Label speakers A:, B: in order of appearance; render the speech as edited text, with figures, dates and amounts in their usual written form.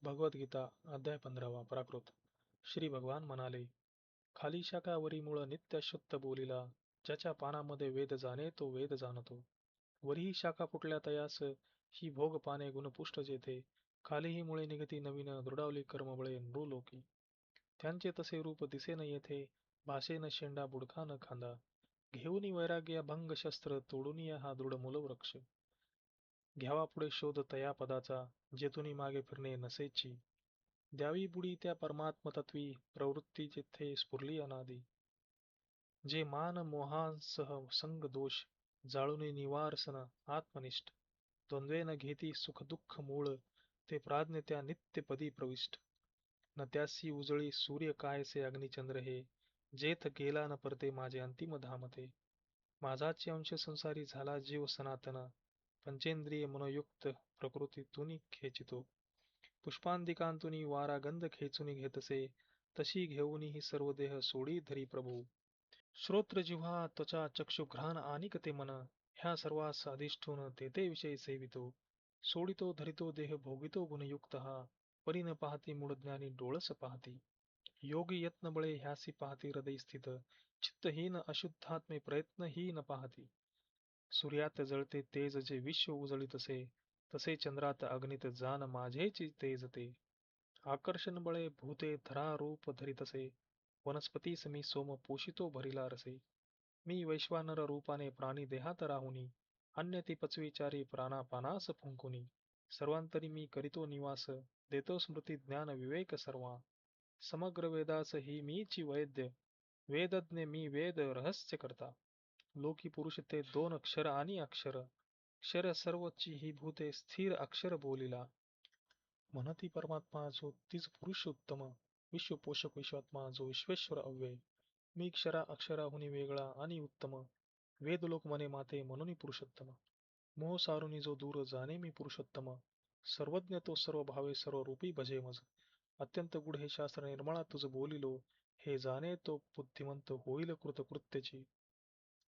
A: भगवद्गीता अध्याय 15 प्राकृत. श्री भगवान म्हणाले, खाली शाखावरी मूळ नित्य शुद्ध बोलिला, ज्याच्या पानामध्ये वेद जाणे तो वेद जाणतो. वरीही शाखा फुटल्या तयास, ही भोग पाने गुणपुष्ट जेथे. खालीही मुळे निगती नवीन, दृढावली कर्मबळे नृलोकी. त्यांचे तसे रूप दिसेन येथे, भासेन शेंडा बुडका न खांदा. घेऊनी वैराग्य भंग शस्त्र, तोडून हा दृढ मूलवृक्ष. घ्यावा पुढे शोध तया पदाचा, जेथुनी मागे फिरणे नसेची. द्यावी बुडी त्या परमात्मतत्वी, प्रवृत्ती जेथे स्फुरली अनादी. जे मान मोहासह संग दोष, जाळून निवारसन आत्मनिष्ठ. द्वंद्वेन घेती सुख दुःख मूळ, ते प्राज्ञ त्या नित्यपदी प्रविष्ट. न त्यासी उजळी सूर्य कायसे अग्निचंद्र हे, जेथ गेला न परते माझे अंतिम धाम ते. माझाची अंश संसारी झाला जीव सनातन, पंचेंद्रिय मनोयुक्त प्रकृतीतून खेचितो. पुष्पांदिकांतुनी वारा गंध खेचून घेतसे, तशी घेऊन ही सर्व देह सोडी धरी प्रभू. श्रोत्र जिव्हा त्वचा चक्षु घ्राण आनिक ते मन, ह्या सर्वास अधिष्ठून ते विषयी सेवितो. सोडितो धरितो देह भोगितो गुणयुक्त हा, परी न पाहती मूळ ज्ञानी डोळस पाहती. योगी यत्न बळे ह्यासी पाहती हृदय स्थित, चित्तहीन अशुद्धात्मे प्रयत्न ही न पाहती. सूर्यात जळते तेज जे विश्व उजळीतसे, तसे चंद्रात अग्नीत जान माझेची तेज ते. आकर्षण बळे भूते धरा रूप धरितसे, वनस्पतीस मी सोम पोषितो भरिला रसे. मी वैश्वानर रूपाने प्राणी देहात राहुनी, अन्य ती पचविचारी प्राणापानास फुंकुनी. सर्वांतरी मी करीतो निवास, देतो स्मृती ज्ञान विवेक सर्वा. समग्र वेदास ही मीची वैद्य, वेदज्ञ मी वेद रहस्य करता. लोकी पुरुष ते दोन अक्षर आणि अक्षर, अक्षर सर्वची ही भूते स्थिर अक्षर बोलिला. म्हणती परमात्मा जो तीच पुरुष उत्तम, विश्वपोषक विश्वात्मा जो विश्वेश्वर अव्यय. मी क्षरा अक्षराहुनी वेगळा आणि उत्तम, वेदलोक म्हणे माते म्हणून पुरुषोत्तम. मोह सारुनी जो दूर जाणे मी पुरुषोत्तम, सर्वज्ञ तो सर्व भावे सर्व रूपी भजे मज. अत्यंत गुढ हे शास्त्र निर्मळा तुझ बोलिलो, हे जाणे तो बुद्धिमंत होईल कृतकृत्यची.